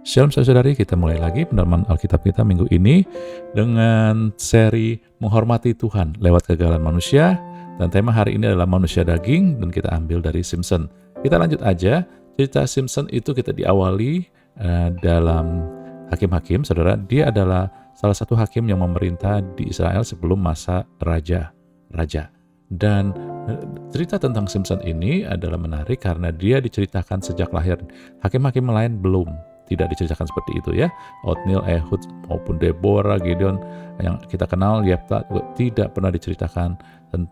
Shalom saudari, kita mulai lagi pendalaman Alkitab kita minggu ini dengan seri menghormati Tuhan lewat kegagalan manusia, dan tema hari ini adalah manusia daging dan kita ambil dari Simpson. Kita lanjut aja, cerita Simpson itu kita diawali dalam Hakim-Hakim, saudara. Dia adalah salah satu hakim yang memerintah di Israel sebelum masa raja. Dan cerita tentang Simpson ini adalah menarik karena dia diceritakan sejak lahir. Hakim-hakim lain belum, tidak diceritakan seperti itu ya. Otniel, Ehud maupun Deborah, Gideon yang kita kenal, Yefta tidak pernah diceritakan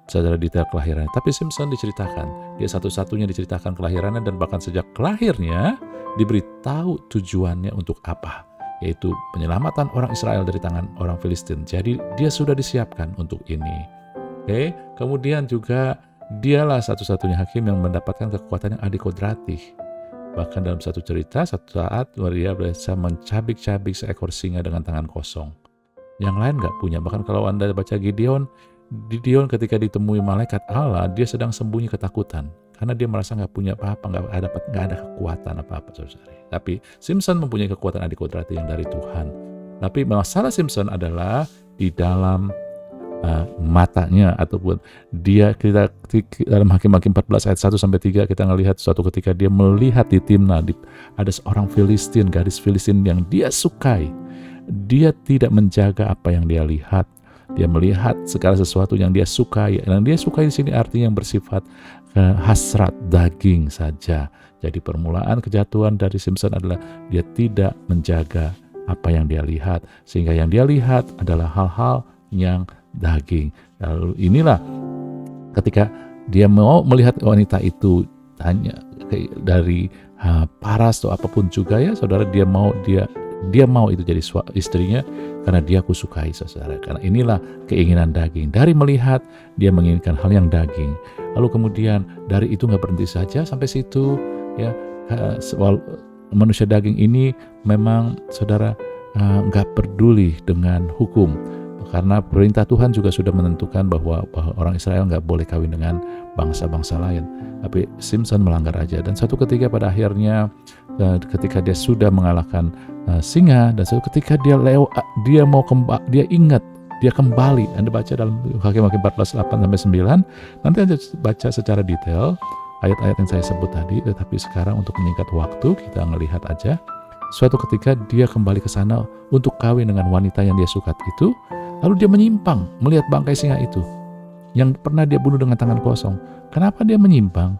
secara detail kelahirannya. Tapi Simpson diceritakan. Dia satu-satunya diceritakan kelahirannya, dan bahkan sejak lahirnya diberitahu tujuannya untuk apa, yaitu penyelamatan orang Israel dari tangan orang Filistin. Jadi dia sudah disiapkan untuk ini. Oke, kemudian juga dialah satu-satunya hakim yang mendapatkan kekuatan yang adikodrati. Bahkan dalam satu cerita, satu saat dia bisa mencabik-cabik seekor singa dengan tangan kosong. Yang lain nggak punya. Bahkan kalau Anda baca Gideon ketika ditemui malaikat Allah, dia sedang sembunyi ketakutan. Karena dia merasa nggak punya apa-apa, nggak ada kekuatan apa-apa, saudara. Tapi Simpson mempunyai kekuatan adikodrati yang dari Tuhan. Tapi masalah Simpson adalah di dalam matanya, ataupun kita dalam Hakim-Hakim 14 ayat 1-3 kita ngelihat suatu ketika dia melihat di Timna ada seorang Filistin, gadis Filistin yang dia sukai. Dia tidak menjaga apa yang dia lihat. Dia melihat segala sesuatu yang dia sukai. Yang dia sukai di sini artinya yang bersifat hasrat daging saja. Jadi permulaan kejatuhan dari Simpson adalah dia tidak menjaga apa yang dia lihat, sehingga yang dia lihat adalah hal-hal yang daging. Lalu inilah ketika dia mau melihat wanita itu hanya dari paras atau apapun juga ya saudara, dia mau itu jadi istrinya karena dia kusukai, saudara. Karena inilah keinginan daging. Dari melihat dia menginginkan hal yang daging. Lalu kemudian dari itu nggak berhenti saja sampai situ ya. Manusia daging ini memang saudara nggak peduli dengan hukum. Karena perintah Tuhan juga sudah menentukan bahwa orang Israel nggak boleh kawin dengan bangsa-bangsa lain. Tapi Simpson melanggar aja. Dan suatu ketika pada akhirnya ketika dia sudah mengalahkan singa, dan suatu ketika dia ingat, dia kembali. Anda baca dalam Hakim-Hakim 14 8-9. Nanti Anda baca secara detail ayat-ayat yang saya sebut tadi. Tetapi sekarang untuk menyingkat waktu, kita ngelihat aja. Suatu ketika dia kembali ke sana untuk kawin dengan wanita yang dia suka itu. Lalu dia menyimpang melihat bangkai singa itu yang pernah dia bunuh dengan tangan kosong. Kenapa dia menyimpang?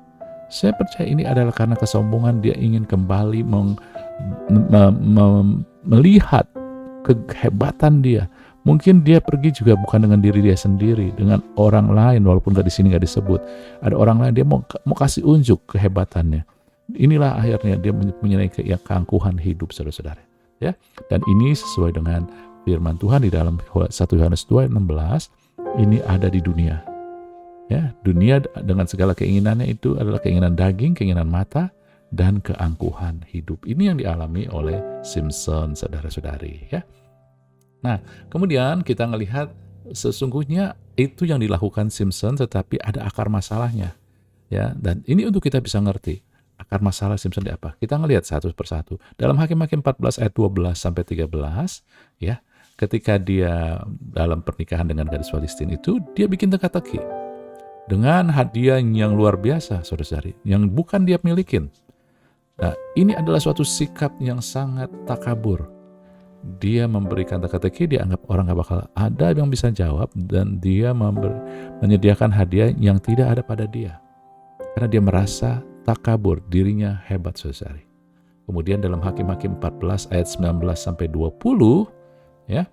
Saya percaya ini adalah karena kesombongan. Dia ingin kembali melihat kehebatan dia. Mungkin dia pergi juga bukan dengan diri dia sendiri, dengan orang lain, walaupun di sini nggak disebut. Ada orang lain, dia mau kasih unjuk kehebatannya. Inilah akhirnya dia mempunyai keangkuhan hidup, saudara-saudara. Ya, dan ini sesuai dengan firman Tuhan di dalam 1 Yohanes 2:16, ini ada di dunia. Ya, dunia dengan segala keinginannya itu adalah keinginan daging, keinginan mata, dan keangkuhan hidup. Ini yang dialami oleh Simpson, saudara-saudari. Ya. Nah, kemudian kita melihat sesungguhnya itu yang dilakukan Simpson, tetapi ada akar masalahnya. Ya, dan ini untuk kita bisa ngerti akar masalah Simpson di apa. Kita ngelihat satu persatu. Dalam Hakim-Hakim 14 ayat 12-13, ya. Ketika dia dalam pernikahan dengan gadis Filistin itu, dia bikin teka-teki dengan hadiah yang luar biasa, saudara-saudari, yang bukan dia milikin. Nah, ini adalah suatu sikap yang sangat takabur. Dia memberikan teka-teki, dia anggap orang gak bakal ada yang bisa jawab, dan dia menyediakan hadiah yang tidak ada pada dia. Karena dia merasa takabur, dirinya hebat, saudara-saudari. Kemudian dalam Hakim-Hakim 14 ayat 19-20, ya,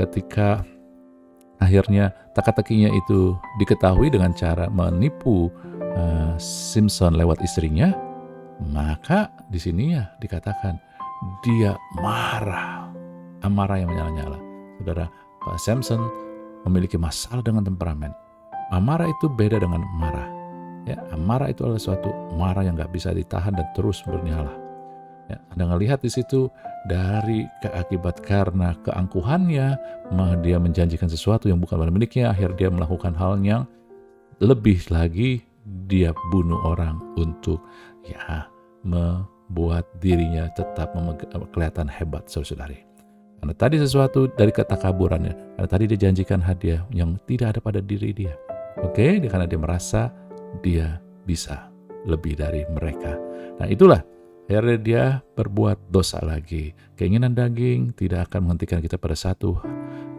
ketika akhirnya teka-tekinya itu diketahui dengan cara menipu Simpson lewat istrinya, maka di sini ya dikatakan dia marah, amarah yang menyala-nyala. Saudara, Pak Simpson memiliki masalah dengan temperamen. Amarah itu beda dengan marah. Ya, amarah itu adalah suatu marah yang nggak bisa ditahan dan terus bernyala. Ya, Anda ngelihat di situ dari keakibat karena keangkuhannya, dia menjanjikan sesuatu yang bukan miliknya, akhirnya dia melakukan hal yang lebih lagi, dia bunuh orang untuk buat dirinya tetap kelihatan hebat, saudari. Karena tadi sesuatu dari ketakaburannya, karena tadi dia janjikan hadiah yang tidak ada pada diri dia. Oke, karena dia merasa dia bisa lebih dari mereka. Nah itulah, akhirnya dia berbuat dosa lagi. Keinginan daging tidak akan menghentikan kita pada satu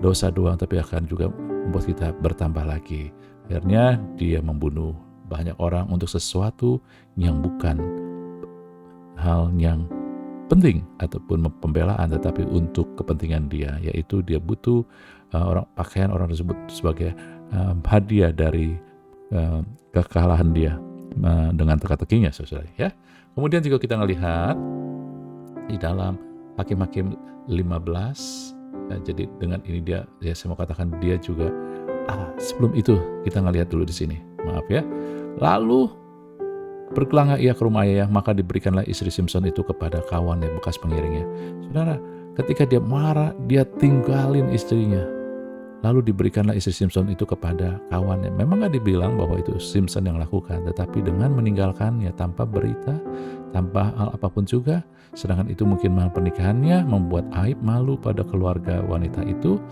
dosa doang, tapi akan juga membuat kita bertambah lagi. Akhirnya dia membunuh banyak orang untuk sesuatu yang bukan hal yang penting ataupun pembelaan, tetapi untuk kepentingan dia, yaitu dia butuh pakaian orang tersebut sebagai hadiah dari kekalahan dia dengan teka-tekinya, saudara. Ya. Kemudian juga kita melihat di dalam Hakim-Hakim 15, jadi dengan ini dia, saya mau katakan dia juga sebelum itu kita ngelihat dulu di sini, maaf ya. Lalu berkelana ia ke rumah ayah, maka diberikanlah istri Simson itu kepada kawannya bekas pengiringnya. Saudara, ketika dia marah, dia tinggalin istrinya. Lalu diberikanlah istri Simson itu kepada kawannya. Memang gak dibilang bahwa itu Simson yang lakukan, tetapi dengan meninggalkannya tanpa berita, tanpa hal apapun juga, sedangkan itu mungkin pernikahannya membuat aib malu pada keluarga wanita itu,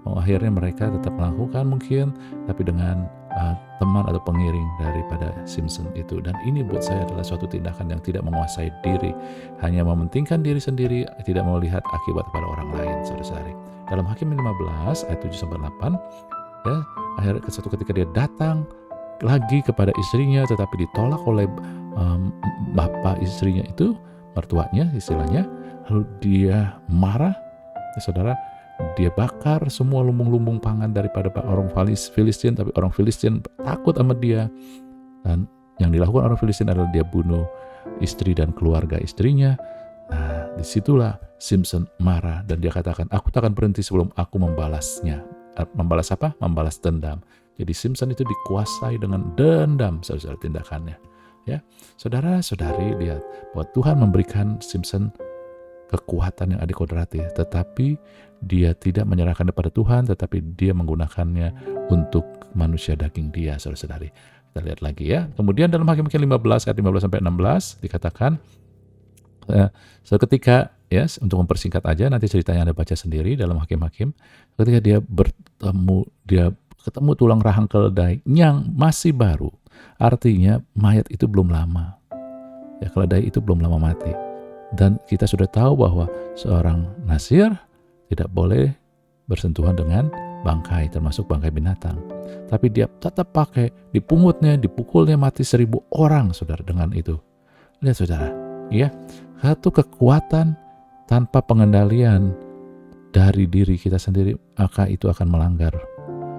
akhirnya mereka tetap melakukan mungkin, tapi dengan teman atau pengiring daripada Simson itu. Dan ini buat saya adalah suatu tindakan yang tidak menguasai diri, hanya mementingkan diri sendiri, tidak melihat akibat pada orang lain, saudara-saudari. Dalam Hakim 15 ayat 7-8, ya, akhirnya suatu ketika dia datang lagi kepada istrinya, tetapi ditolak oleh bapak istrinya itu, mertuanya istilahnya. Lalu dia marah, ya, saudara. Dia bakar semua lumbung-lumbung pangan daripada orang Filistin, tapi orang Filistin takut sama dia. Dan yang dilakukan orang Filistin adalah dia bunuh istri dan keluarga istrinya. Nah, disitulah Simson marah dan dia katakan, aku tak akan berhenti sebelum aku membalasnya. Membalas apa? Membalas dendam. Jadi Simson itu dikuasai dengan dendam, saudara, tindakannya. Ya, saudara-saudari, lihat bahwa Tuhan memberikan Simson kekuatan yang adikodrati, tetapi dia tidak menyerahkan kepada Tuhan, tetapi dia menggunakannya untuk manusia daging dia, saudara-saudari. Kita lihat lagi ya. Kemudian dalam Hakim-Hakim 15 ayat 15-16 dikatakan, seketika, ya, untuk mempersingkat aja, nanti ceritanya Anda baca sendiri dalam Hakim-Hakim, ketika dia ketemu tulang rahang keledai yang masih baru, artinya mayat itu belum lama, ya, keledai itu belum lama mati. Dan kita sudah tahu bahwa seorang Nasir tidak boleh bersentuhan dengan bangkai, termasuk bangkai binatang. Tapi dia tetap pakai, dipungutnya, dipukulnya mati 1000 orang, saudara, dengan itu. Lihat, saudara, ya, satu kekuatan tanpa pengendalian dari diri kita sendiri, maka itu akan melanggar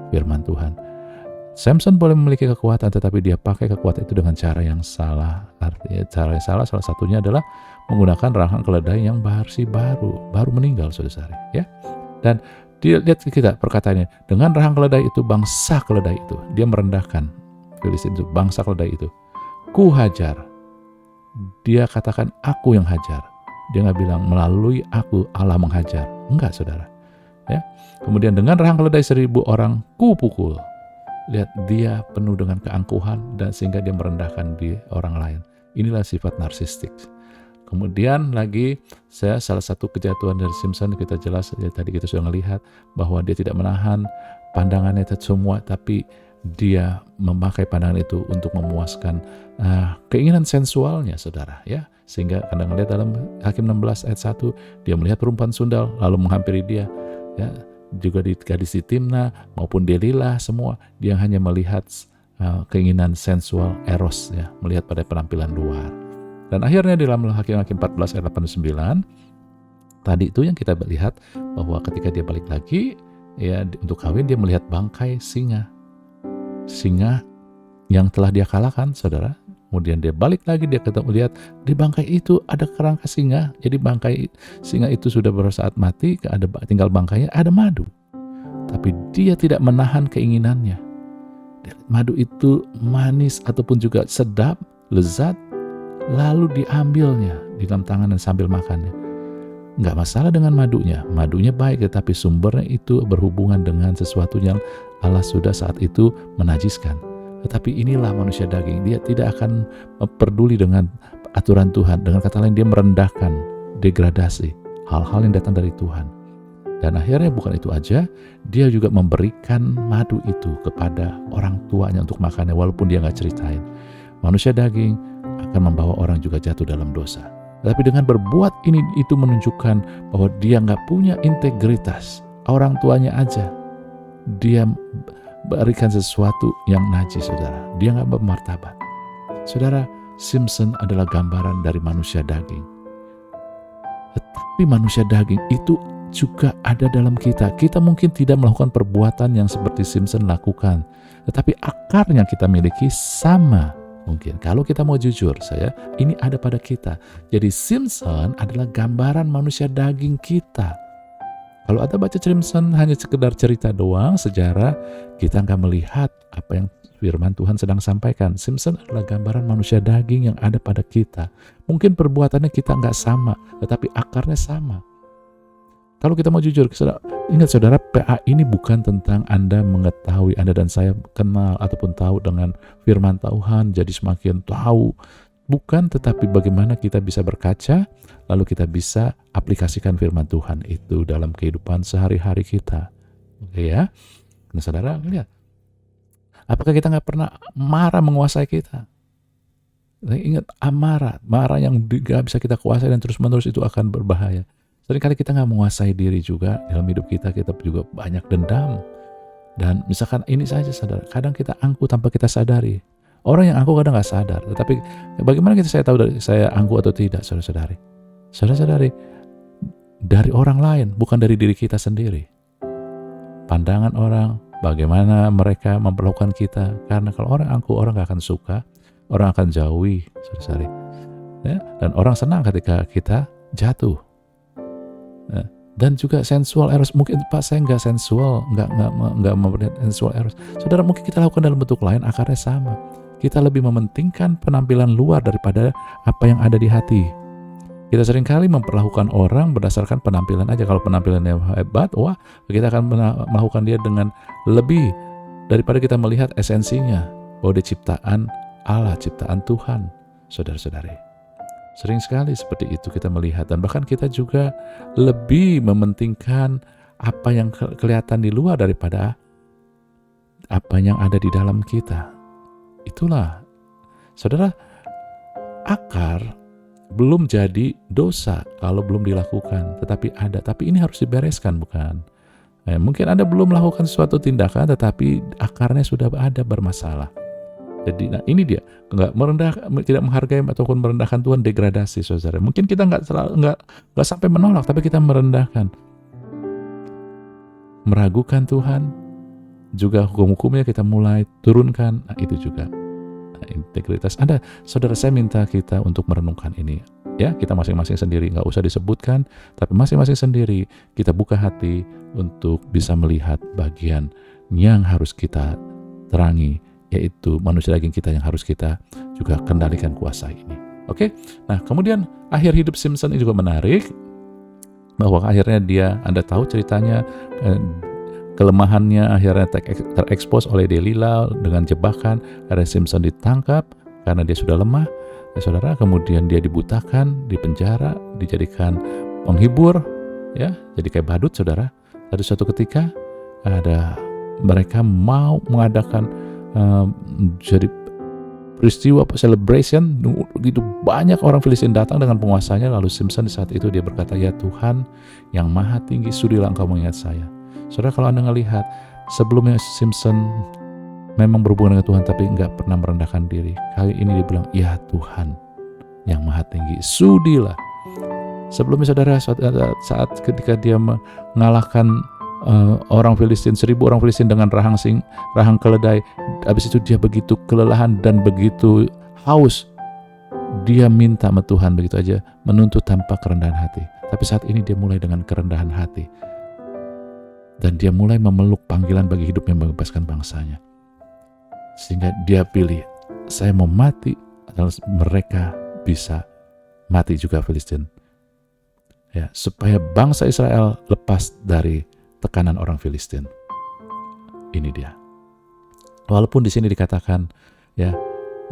firman Tuhan. Samson boleh memiliki kekuatan, tetapi dia pakai kekuatan itu dengan cara yang salah. Artinya cara yang salah, salah satunya adalah menggunakan rahang keledai yang baru meninggal, saudara, ya. Dan lihat kita perkataannya, dengan rahang keledai itu, bangsa keledai itu, dia merendahkan Filistin itu, bangsa keledai itu. Ku hajar. Dia katakan aku yang hajar. Dia nggak bilang melalui aku Allah menghajar. Enggak, saudara. Ya. Kemudian dengan rahang keledai 1000 orang ku pukul. Lihat, dia penuh dengan keangkuhan dan sehingga dia merendahkan di orang lain. Inilah sifat narsistik. Kemudian lagi, salah satu kejatuhan dari Simson kita jelas, ya, tadi kita sudah melihat bahwa dia tidak menahan pandangannya itu semua, tapi dia memakai pandangan itu untuk memuaskan keinginan sensualnya, saudara, ya. Sehingga kadang lihat dalam Hakim 16 ayat 1, dia melihat perempuan sundal lalu menghampiri dia, ya. Juga di gadis di Timna maupun Delila, semua dia hanya melihat keinginan sensual, eros, ya, melihat pada penampilan luar. Dan akhirnya di dalam Hakim-Hakim 14 ayat 8-9 tadi itu yang kita lihat bahwa ketika dia balik lagi, ya, untuk kawin, dia melihat bangkai singa yang telah dia kalahkan, saudara. Kemudian dia balik lagi, dia lihat di bangkai itu ada kerangka singa. Jadi bangkai singa itu sudah saat mati, tinggal bangkainya, ada madu. Tapi dia tidak menahan keinginannya. Madu itu manis ataupun juga sedap, lezat, lalu diambilnya di dalam tangan dan sambil makannya. Nggak masalah dengan madunya baik, tetapi sumbernya itu berhubungan dengan sesuatu yang Allah sudah saat itu menajiskan. Tetapi inilah manusia daging, dia tidak akan peduli dengan aturan Tuhan. Dengan kata lain, dia merendahkan, degradasi hal-hal yang datang dari Tuhan. Dan akhirnya bukan itu aja, dia juga memberikan madu itu kepada orang tuanya untuk makannya, walaupun dia nggak ceritain. Manusia daging akan membawa orang juga jatuh dalam dosa. Tapi dengan berbuat ini, itu menunjukkan bahwa dia nggak punya integritas. Orang tuanya aja, dia berikan sesuatu yang najis, saudara. Dia nggak bermartabat. Saudara, Simpson adalah gambaran dari manusia daging. Tetapi manusia daging itu juga ada dalam kita. Kita mungkin tidak melakukan perbuatan yang seperti Simpson lakukan, tetapi akarnya kita miliki sama. Mungkin kalau kita mau jujur, ini ada pada kita. Jadi Simpson adalah gambaran manusia daging kita. Kalau Anda baca Simpson hanya sekedar cerita doang, sejarah, kita nggak melihat apa yang firman Tuhan sedang sampaikan. Simpson adalah gambaran manusia daging yang ada pada kita. Mungkin perbuatannya kita nggak sama, tetapi akarnya sama. Kalau kita mau jujur, ingat saudara, PA ini bukan tentang Anda mengetahui, Anda dan saya kenal ataupun tahu dengan firman Tuhan, jadi semakin tahu. Bukan, tetapi bagaimana kita bisa berkaca, lalu kita bisa aplikasikan firman Tuhan itu dalam kehidupan sehari-hari kita. Oke ya? Nah saudara, lihat. Apakah kita nggak pernah marah menguasai kita? Ingat, marah yang nggak bisa kita kuasai dan terus-menerus itu akan berbahaya. Seringkali kita nggak menguasai diri juga dalam hidup kita juga banyak dendam. Dan misalkan ini saja saudara, kadang kita angkuh tanpa kita sadari. Orang yang angkuh kadang nggak sadar, tetapi bagaimana saya tahu saya angkuh atau tidak, saudara-saudari? Saudara-saudari, dari orang lain, bukan dari diri kita sendiri. Pandangan orang, bagaimana mereka memperlakukan kita. Karena kalau orang angkuh, orang nggak akan suka, orang akan jauhi, saudara-saudari. Ya? Dan orang senang ketika kita jatuh. Dan juga sensual eros, mungkin Pak saya nggak sensual, nggak memperlihatkan sensual eros. Saudara, mungkin kita lakukan dalam bentuk lain, akarnya sama. Kita lebih mementingkan penampilan luar daripada apa yang ada di hati. Kita seringkali memperlakukan orang berdasarkan penampilan aja. Kalau penampilannya hebat, wah, kita akan melakukan dia dengan lebih daripada kita melihat esensinya, bahwa dia ciptaan Allah, ciptaan Tuhan, saudara-saudari. Sering sekali seperti itu kita melihat, dan bahkan kita juga lebih mementingkan apa yang kelihatan di luar daripada apa yang ada di dalam kita. Itulah, saudara, akar belum jadi dosa kalau belum dilakukan, tetapi ada. Tapi ini harus dibereskan, bukan? Mungkin Anda belum melakukan suatu tindakan, tetapi akarnya sudah ada bermasalah. Jadi, ini dia, tidak menghargai ataupun merendahkan Tuhan, degradasi, saudara. Mungkin kita nggak sampai menolak, tapi kita merendahkan, meragukan Tuhan, juga hukum-hukumnya kita mulai turunkan. Nah, itu juga integritas Anda, saudara. Saya minta kita untuk merenungkan ini, ya. Kita masing-masing sendiri, nggak usah disebutkan, tapi masing-masing sendiri kita buka hati untuk bisa melihat bagian yang harus kita terangi, yaitu manusia daging kita yang harus kita juga kendalikan, kuasai ini. Oke? Nah, kemudian akhir hidup Simpson ini juga menarik, bahwa akhirnya Anda tahu ceritanya, kelemahannya akhirnya terekspos oleh Delilah dengan jebakan. Akhirnya Simpson ditangkap karena dia sudah lemah. Ya, saudara, kemudian dia dibutakan, dipenjara, dijadikan penghibur, ya, jadi kayak badut, saudara. Pada suatu ketika mereka mau mengadakan jadi peristiwa celebration, begitu banyak orang Filistin datang dengan penguasanya. Lalu Simpson di saat itu dia berkata, "Ya Tuhan yang maha tinggi, sudilah Engkau mengingat saya." Saudara, kalau Anda melihat sebelumnya Simpson memang berhubungan dengan Tuhan tapi nggak pernah merendahkan diri. Kali ini dia bilang, "Ya Tuhan yang maha tinggi, sudilah." Sebelumnya saudara, saat ketika dia mengalahkan orang Filistin, 1000 orang Filistin dengan rahang keledai. Habis itu dia begitu kelelahan dan begitu haus. Dia minta sama Tuhan begitu aja, menuntut tanpa kerendahan hati. Tapi saat ini dia mulai dengan kerendahan hati. Dan dia mulai memeluk panggilan bagi hidupnya, membebaskan bangsanya. Sehingga dia pilih, saya mau mati, atau mereka bisa mati juga Filistin. Ya, supaya bangsa Israel lepas dari tekanan orang Filistin. Ini dia. Walaupun di sini dikatakan, ya,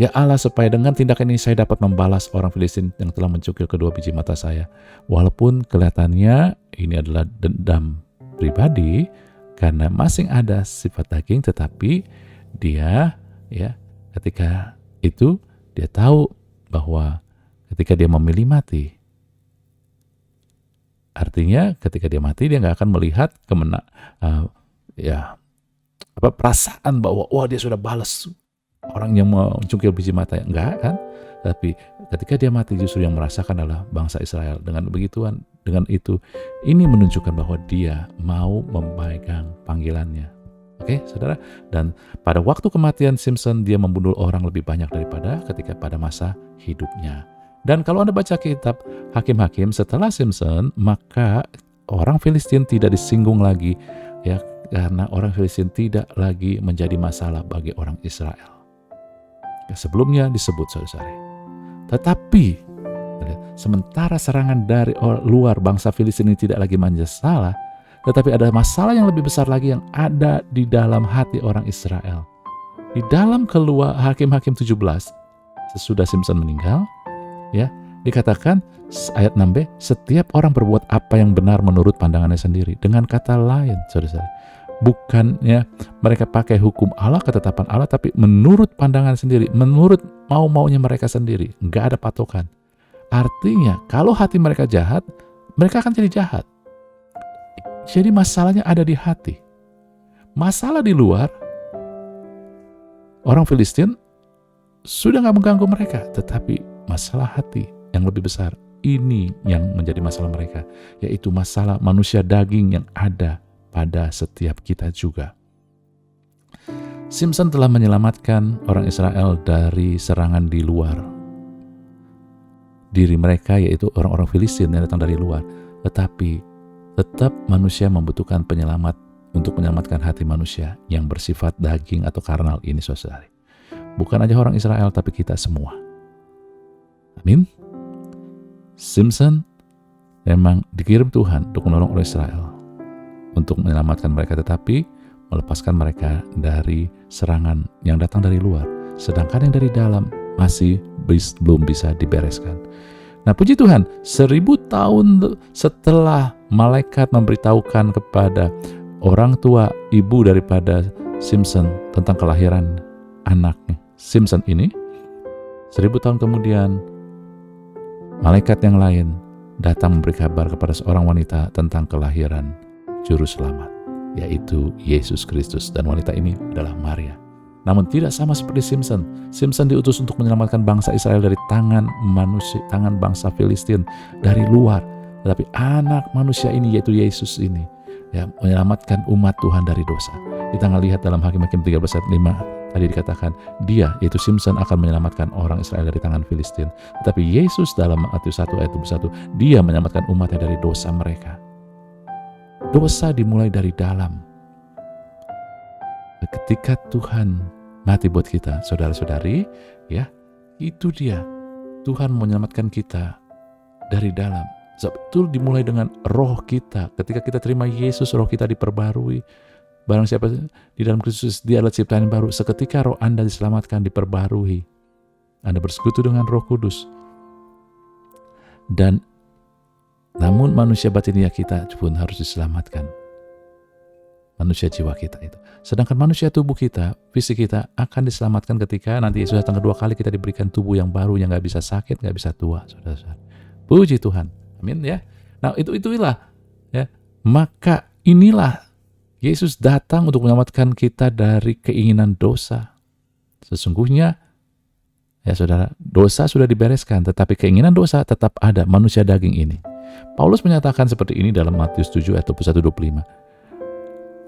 Ya Allah, supaya dengan tindakan ini saya dapat membalas orang Filistin yang telah mencukil kedua biji mata saya. Walaupun kelihatannya ini adalah dendam pribadi, karena masing ada sifat daging, tetapi dia ketika itu dia tahu bahwa ketika dia memilih mati, artinya ketika dia mati dia nggak akan melihat perasaan bahwa dia sudah balas orang yang mencungkil biji mata, enggak kan? Tapi ketika dia mati justru yang merasakan adalah bangsa Israel. Dengan itu, ini menunjukkan bahwa dia mau memegang panggilannya. Oke, saudara? Dan pada waktu kematian Simson, dia membunuh orang lebih banyak daripada ketika pada masa hidupnya. Dan kalau Anda baca kitab Hakim-Hakim, setelah Simson, maka orang Filistin tidak disinggung lagi, ya, karena orang Filistin tidak lagi menjadi masalah bagi orang Israel. Sebelumnya disebut saudara. Tetapi sementara serangan dari luar bangsa Filistin ini tidak lagi masalah, tetapi ada masalah yang lebih besar lagi yang ada di dalam hati orang Israel. Di dalam Keluar Hakim-Hakim 17, sesudah Simson meninggal, ya, dikatakan ayat 6b, setiap orang berbuat apa yang benar menurut pandangannya sendiri. Dengan kata lain, saudara, bukannya mereka pakai hukum Allah, ketetapan Allah, tapi menurut pandangan sendiri, menurut mau-maunya mereka sendiri. Nggak ada patokan. Artinya, kalau hati mereka jahat, mereka akan jadi jahat. Jadi masalahnya ada di hati. Masalah di luar, orang Filistin sudah nggak mengganggu mereka, tetapi masalah hati yang lebih besar, ini yang menjadi masalah mereka, yaitu masalah manusia daging yang ada pada setiap kita juga. Simson telah menyelamatkan orang Israel dari serangan di luar diri mereka, yaitu orang-orang Filistin yang datang dari luar. Tetapi tetap manusia membutuhkan penyelamat untuk menyelamatkan hati manusia yang bersifat daging atau karnal ini, saudara. Bukan aja orang Israel, tapi kita semua. Amin. Simson memang dikirim Tuhan untuk menolong orang Israel, untuk menyelamatkan mereka, tetapi melepaskan mereka dari serangan yang datang dari luar, sedangkan yang dari dalam masih belum bisa dibereskan. Nah, puji Tuhan, 1000 tahun setelah malaikat memberitahukan kepada orang tua ibu daripada Simson tentang kelahiran anaknya Simson ini, 1000 tahun kemudian malaikat yang lain datang memberi kabar kepada seorang wanita tentang kelahiran Juru Selamat, yaitu Yesus Kristus, dan wanita ini adalah Maria. Namun tidak sama seperti Simson. Simson diutus untuk menyelamatkan bangsa Israel dari tangan bangsa Filistin dari luar. Tetapi anak manusia ini, yaitu Yesus ini, ya, menyelamatkan umat Tuhan dari dosa. Kita lihat dalam Hakim-Hakim 13 ayat 5, tadi dikatakan dia, yaitu Simson, akan menyelamatkan orang Israel dari tangan Filistin. Tetapi Yesus dalam Matius 1 ayat 21, dia menyelamatkan umatnya dari dosa mereka. Dosa dimulai dari dalam. Ketika Tuhan mati buat kita, saudara-saudari, ya, itu dia. Tuhan menyelamatkan kita dari dalam. Betul dimulai dengan roh kita. Ketika kita terima Yesus, roh kita diperbarui. Barang siapa di dalam Kristus, dia adalah ciptaan yang baru. Seketika roh Anda diselamatkan, diperbarui. Anda bersekutu dengan Roh Kudus. Dan namun manusia batinia kita pun harus diselamatkan. Manusia jiwa kita itu. Sedangkan manusia tubuh kita, fisik kita akan diselamatkan ketika nanti Yesus datang kedua kali, kita diberikan tubuh yang baru, yang gak bisa sakit, gak bisa tua, saudara-saudara. Puji Tuhan. Amin ya. Nah, itulah ya. Maka inilah Yesus datang untuk menyelamatkan kita dari keinginan dosa. Sesungguhnya ya saudara, dosa sudah dibereskan, tetapi keinginan dosa tetap ada, manusia daging ini. Paulus menyatakan seperti ini dalam Matius 7 ayat 21-25.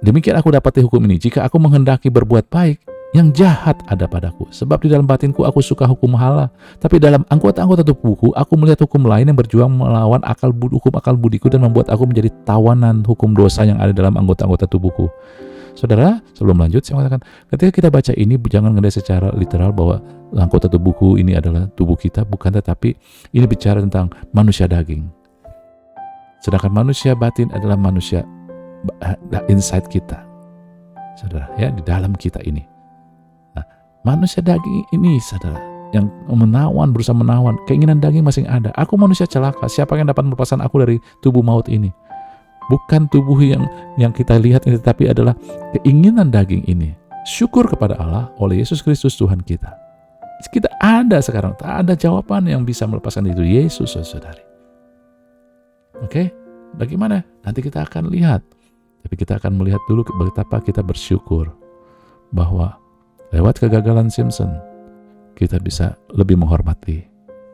Demikian aku dapati hukum ini, jika aku menghendaki berbuat baik, yang jahat ada padaku. Sebab di dalam batinku aku suka hukum Allah, tapi dalam anggota-anggota tubuhku aku melihat hukum lain yang berjuang melawan hukum akal budiku dan membuat aku menjadi tawanan hukum dosa yang ada dalam anggota-anggota tubuhku. Saudara, sebelum lanjut saya mengatakan, ketika kita baca ini jangan ngelihat secara literal bahwa anggota tubuhku ini adalah tubuh kita, bukan, tetapi ini bicara tentang manusia daging. Sedangkan manusia batin adalah manusia inside kita, saudara, ya, di dalam kita ini. Nah, Manusia daging ini, saudara, yang berusaha menawan, keinginan daging masih ada. Aku manusia celaka, siapa yang dapat melepaskan aku dari tubuh maut ini? Bukan tubuh yang kita lihat ini, tetapi adalah keinginan daging ini. Syukur kepada Allah oleh Yesus Kristus Tuhan kita. Kita ada sekarang, tak ada jawaban yang bisa melepaskan itu, Yesus, saudari. Oke, bagaimana? Nanti kita akan lihat. Tapi kita akan melihat dulu betapa kita bersyukur bahwa lewat kegagalan Simpson, kita bisa lebih menghormati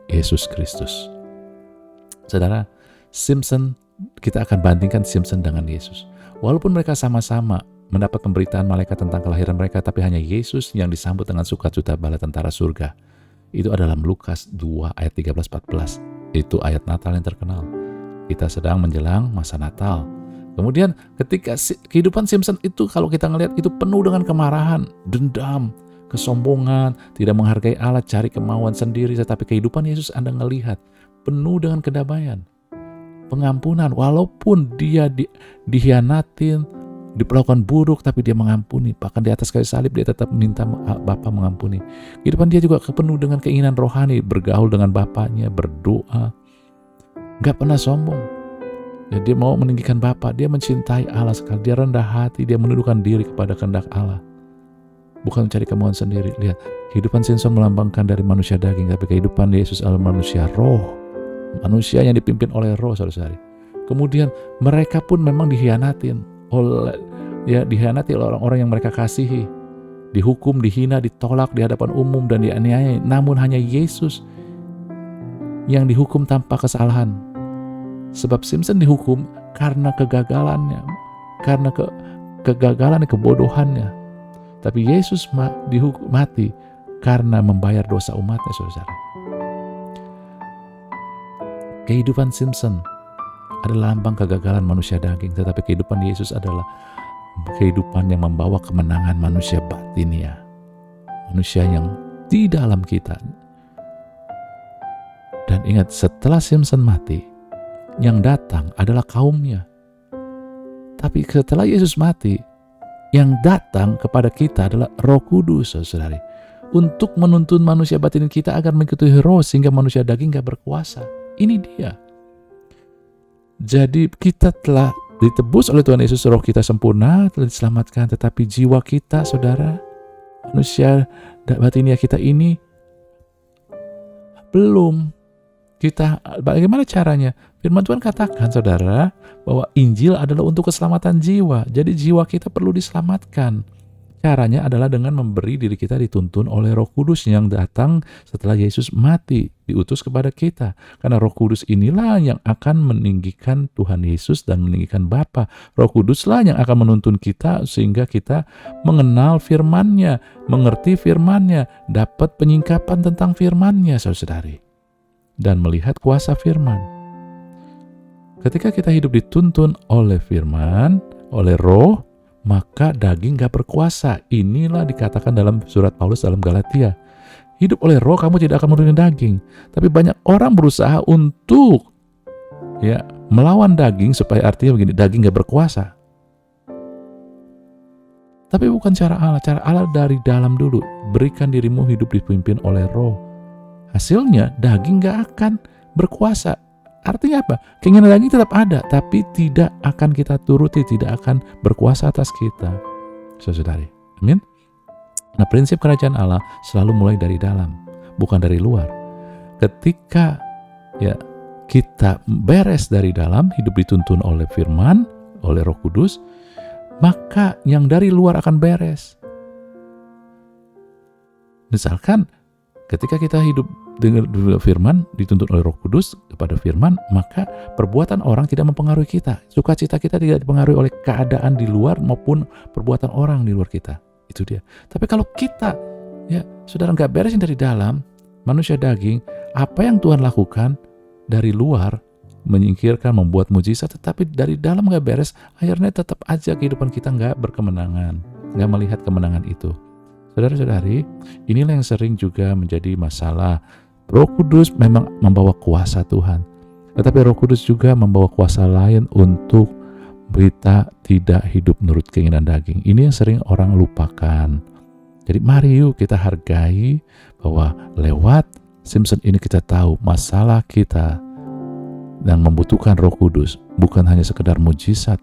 Yesus Kristus. Saudara, Simpson, kita akan bandingkan Simpson dengan Yesus. Walaupun mereka sama-sama mendapat pemberitaan malaikat tentang kelahiran mereka, tapi hanya Yesus yang disambut dengan sukacita bala tentara surga. Itu adalah Lukas 2 ayat 13-14. Itu ayat Natal yang terkenal. Kita sedang menjelang masa Natal. Kemudian ketika kehidupan Simpson itu, kalau kita ngelihat, itu penuh dengan kemarahan, dendam, kesombongan, tidak menghargai Allah, cari kemauan sendiri. Tetapi kehidupan Yesus Anda ngelihat penuh dengan kedamaian, pengampunan. Walaupun dia dihianatin, diperlakukan buruk, tapi dia mengampuni. Bahkan di atas kayu salib dia tetap minta Bapa mengampuni. Kehidupan dia juga penuh dengan keinginan rohani, bergaul dengan Bapaknya, berdoa, gak pernah sombong. Ya, dia mau meninggikan Bapa, dia mencintai Allah sekali, dia rendah hati, dia menundukkan diri kepada kehendak Allah, bukan mencari kemauan sendiri. Lihat, kehidupan Simpson melambangkan dari manusia daging, tapi kehidupan Yesus adalah manusia roh, manusia yang dipimpin oleh roh, saudara-saudari. Kemudian mereka pun memang dihianati oleh orang-orang yang mereka kasihi, dihukum, dihina, ditolak di hadapan umum dan dianiaya. Namun hanya Yesus yang dihukum tanpa kesalahan. Sebab Simpson dihukum karena kegagalannya, karena kegagalan, kebodohannya. Tapi Yesus dihukum mati karena membayar dosa umatnya, saudara. Kehidupan Simpson adalah lambang kegagalan manusia daging, tetapi kehidupan Yesus adalah kehidupan yang membawa kemenangan manusia batinia, manusia yang di dalam kita. Dan ingat, setelah Simpson mati, yang datang adalah kaumnya. Tapi setelah Yesus mati, yang datang kepada kita adalah Roh Kudus, saudari, untuk menuntun manusia batin kita agar mengikuti roh, sehingga manusia daging gak berkuasa. Ini dia. Jadi kita telah ditebus oleh Tuhan Yesus, roh kita sempurna, telah diselamatkan, tetapi jiwa kita, saudara, manusia batinia kita ini belum. Kita, bagaimana caranya? Firman Tuhan katakan, saudara, bahwa Injil adalah untuk keselamatan jiwa. Jadi jiwa kita perlu diselamatkan. Caranya adalah dengan memberi diri kita dituntun oleh Roh Kudus yang datang setelah Yesus mati, diutus kepada kita. Karena Roh Kudus inilah yang akan meninggikan Tuhan Yesus dan meninggikan Bapa. Roh Kuduslah yang akan menuntun kita sehingga kita mengenal firman-Nya, mengerti firman-Nya, dapat penyingkapan tentang firman-Nya, saudari, dan melihat kuasa firman. Ketika kita hidup dituntun oleh firman, oleh roh, maka daging gak berkuasa. Inilah dikatakan dalam surat Paulus dalam Galatia. Hidup oleh roh, kamu tidak akan menurunkan daging. Tapi banyak orang berusaha untuk melawan daging, supaya artinya begini, daging gak berkuasa. Tapi bukan cara Allah. Cara Allah dari dalam dulu. Berikan dirimu hidup dipimpin oleh roh. Hasilnya daging gak akan berkuasa. Artinya apa? Keinginan daging tetap ada, tapi tidak akan kita turuti, tidak akan berkuasa atas kita, saudari. Amin. Nah, prinsip kerajaan Allah selalu mulai dari dalam, bukan dari luar. Ketika kita beres dari dalam, hidup dituntun oleh firman, oleh Roh Kudus, maka yang dari luar akan beres. Misalkan ketika kita hidup dengan firman, dituntun oleh Roh Kudus kepada firman, maka perbuatan orang tidak mempengaruhi kita. Sukacita kita tidak dipengaruhi oleh keadaan di luar maupun perbuatan orang di luar kita. Itu dia. Tapi kalau kita, saudara, nggak beresin dari dalam, manusia daging, apa yang Tuhan lakukan dari luar, menyingkirkan, membuat mujizat, tetapi dari dalam nggak beres, akhirnya tetap aja kehidupan kita nggak berkemenangan, nggak melihat kemenangan itu. Saudara-saudari, inilah yang sering juga menjadi masalah. Roh Kudus memang membawa kuasa Tuhan, tetapi Roh Kudus juga membawa kuasa lain untuk kita tidak hidup menurut keinginan daging. Ini yang sering orang lupakan. Jadi mari yuk kita hargai bahwa lewat Simpson ini kita tahu masalah kita dan membutuhkan Roh Kudus bukan hanya sekedar mujizat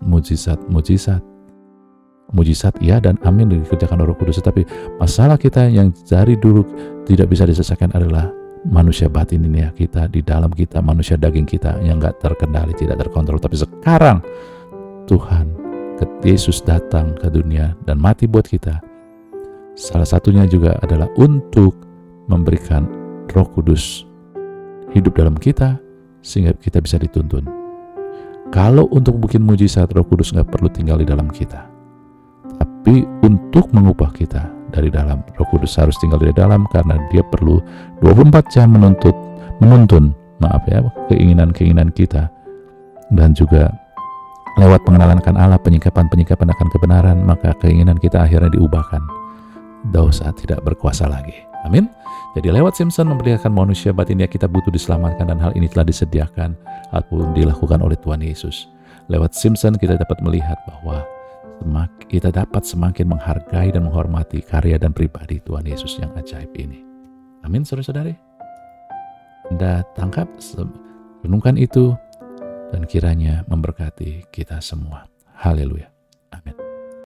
ya dan amin dikerjakan Roh Kudus, tetapi masalah kita yang dari dulu tidak bisa diselesaikan adalah manusia batin ini ya, kita di dalam kita, manusia daging kita yang gak terkendali, tidak terkontrol. Tapi sekarang Tuhan, Yesus datang ke dunia dan mati buat kita. Salah satunya juga adalah untuk memberikan Roh Kudus hidup dalam kita sehingga kita bisa dituntun. Kalau untuk bikin mujizat, Roh Kudus gak perlu tinggal di dalam kita. Tapi untuk mengubah kita dari dalam, Roh Kudus harus tinggal di dalam karena dia perlu 24 jam menuntun keinginan-keinginan kita, dan juga lewat pengenalan akan Allah, penyikapan akan kebenaran, maka keinginan kita akhirnya diubahkan. Dosa tidak berkuasa lagi. Amin. Jadi lewat Simpson memperlihatkan manusia batinnya kita butuh diselamatkan, dan hal ini telah disediakan ataupun dilakukan oleh Tuhan Yesus. Lewat Simpson kita dapat melihat bahwa kita dapat semakin menghargai dan menghormati karya dan pribadi Tuhan Yesus yang ajaib ini. Amin, saudara-saudari. Anda tangkap, renungkan itu, dan kiranya memberkati kita semua. Haleluya. Amin.